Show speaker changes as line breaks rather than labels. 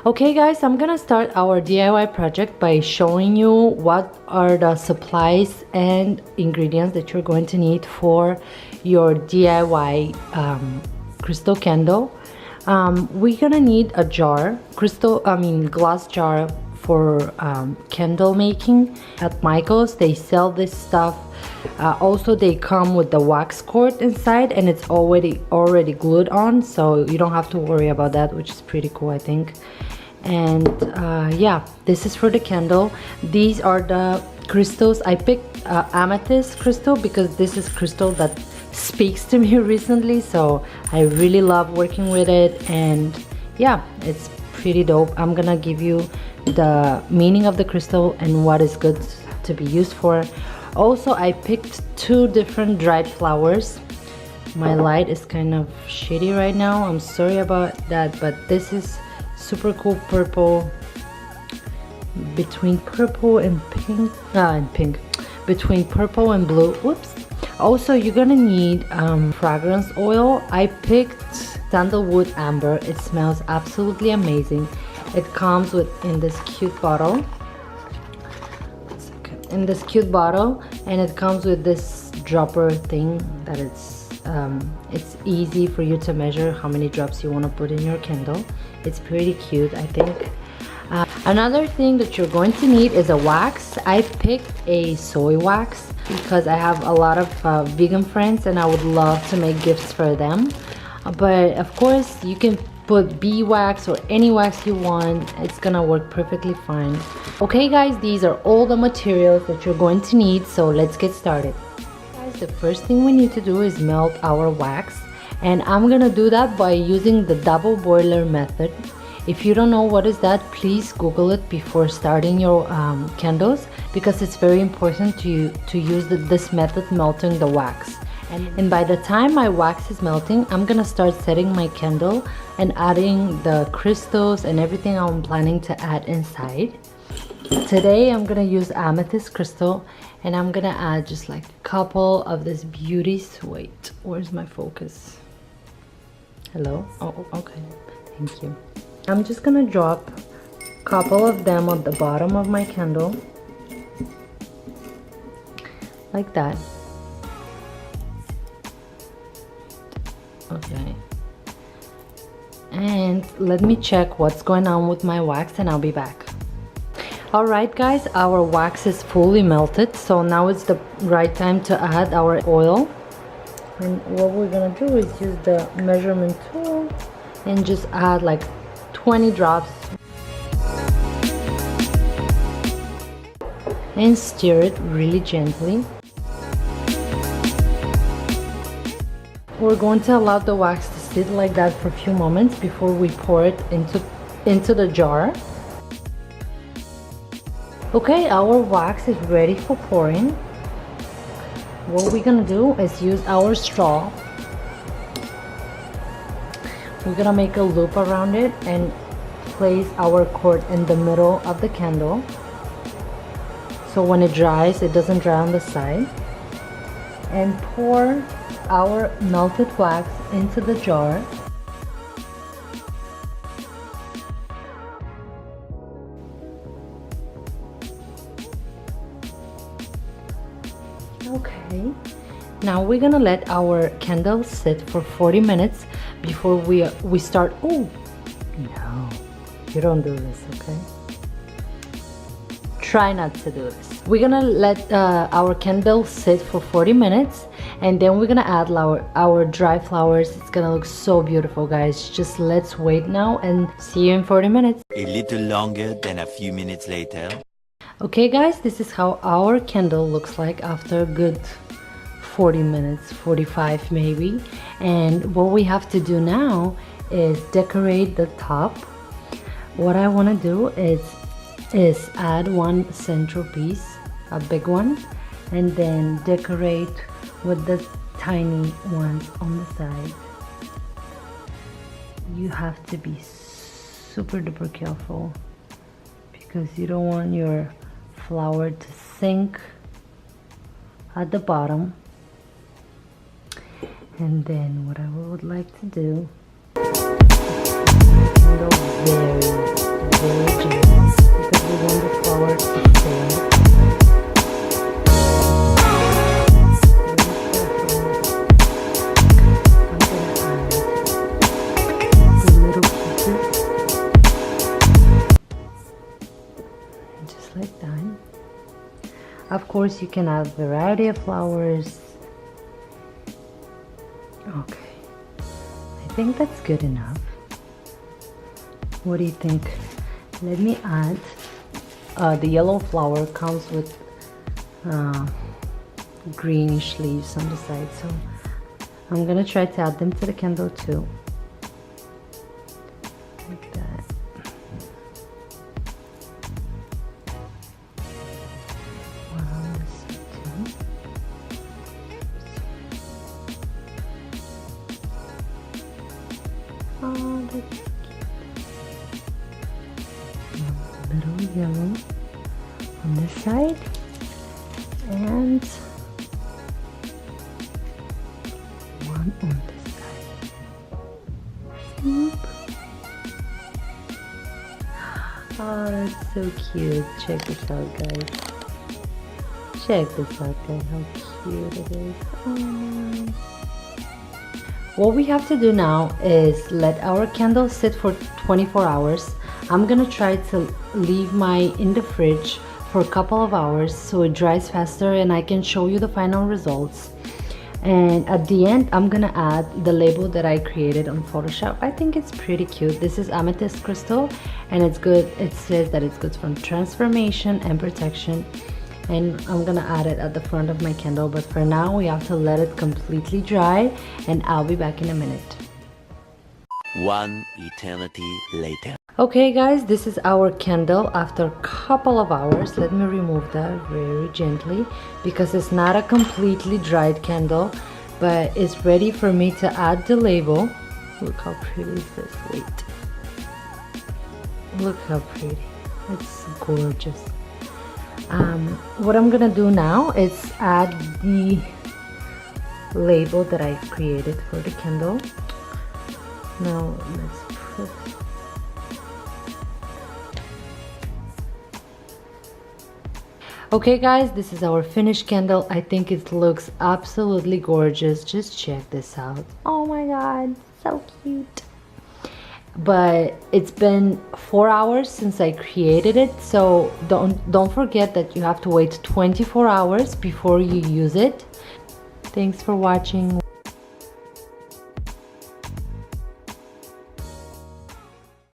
Okay guys, I'm gonna start our DIY project by showing you what are the supplies and ingredients that you're going to need for your DIY crystal candle. We're gonna need a jar, glass jar for candle making. At Michael's they sell this stuff. Also they come with the wax cord inside and it's already glued on, so you don't have to worry about that, which is pretty cool, I think. And yeah, this is for the candle. These are the crystals. I picked amethyst crystal because this is crystal that speaks to me recently, so I really love working with it. And yeah, it's pretty dope. I'm gonna give you the meaning of the crystal and what is good to be used for. Also, I picked 2 different dried flowers. My light is kind of shitty right now, I'm sorry about that, but this is super cool purple, between purple and pink, between purple and blue. Whoops. Also, you're gonna need fragrance oil. I picked sandalwood amber. It smells absolutely amazing. It comes in this cute bottle. And it comes with this dropper thing that it's easy for you to measure how many drops you want to put in your candle. It's pretty cute, I think. Another thing that you're going to need is a wax. I picked a soy wax because I have a lot of vegan friends and I would love to make gifts for them. But of course you can put beeswax or any wax you want. It's gonna work perfectly fine. Okay guys, these are all the materials that you're going to need, so let's get started. Guys, the first thing we need to do is melt our wax, and I'm gonna do that by using the double boiler method. If you don't know what is that, please Google it before starting your candles, because it's very important to use this method, melting the wax. And by the time my wax is melting, I'm gonna start setting my candle and adding the crystals and everything I'm planning to add inside. Today I'm gonna use amethyst crystal, and I'm gonna add just like a couple of this beauties. Wait, where's my focus? Hello? Oh, okay, thank you. I'm just gonna drop a couple of them at the bottom of my candle, like that. Okay, and let me check what's going on with my wax and I'll be back. Alright guys, our wax is fully melted, so now it's the right time to add our oil. And what we're gonna do is use the measurement tool and just add like 20 drops and stir it really gently. We're going to allow the wax to sit like that for a few moments before we pour it into the jar. Okay, our wax is ready for pouring. What we're gonna do is use our straw. We're gonna make a loop around it and place our cord in the middle of the candle, so when it dries, it doesn't dry on the side. And pour our melted wax into the jar. Okay, now we're gonna let our candle sit for 40 minutes before we start. Oh no, you don't do this, okay? Try not to do this. We're gonna let our candle sit for 40 minutes, and then we're gonna add our dry flowers. It's gonna look so beautiful, guys. Just let's wait now and see you in 40 minutes.
A little longer than a few minutes later.
Okay guys, this is how our candle looks like after a good 40 minutes, 45 maybe. And what we have to do now is decorate the top. What I want to do is add one central piece, a big one, and then decorate with the tiny ones on the side. You have to be super duper careful because you don't want your flower to sink at the bottom. And then what I would like to do candle very, very gentle because we want the flower to stay on the just like that. Of course, you can add a variety of flowers. Okay, I think that's good enough. What do you think? Let me add the yellow flower comes with greenish leaves on the side, so I'm gonna try to add them to the candle too, like that. Oh, that's cute. A little yellow on this side and one on this side. Oop. Oh, that's so cute. Check this out, guys. Check this out, guys. How cute it is. Oh. What we have to do now is let our candle sit for 24 hours. I'm gonna try to leave mine in the fridge for a couple of hours so it dries faster and I can show you the final results. And at the end, I'm gonna add the label that I created on Photoshop. I think it's pretty cute. This is Amethyst crystal and it's good. It says that it's good from transformation and protection. And I'm gonna add it at the front of my candle, but for now we have to let it completely dry and I'll be back in a minute.
One eternity later.
Okay guys, this is our candle after a couple of hours. Let me remove that very gently because it's not a completely dried candle, but it's ready for me to add the label. Look how pretty is this. Wait, look how pretty. It's gorgeous. What I'm gonna do now is add the label that I created for the candle. Now let's put okay guys, this is our finished candle. I think it looks absolutely gorgeous. Just check this out. Oh my god, so cute. But it's been 4 hours since I created it, so don't forget that you have to wait 24 hours before you use it. Thanks for watching.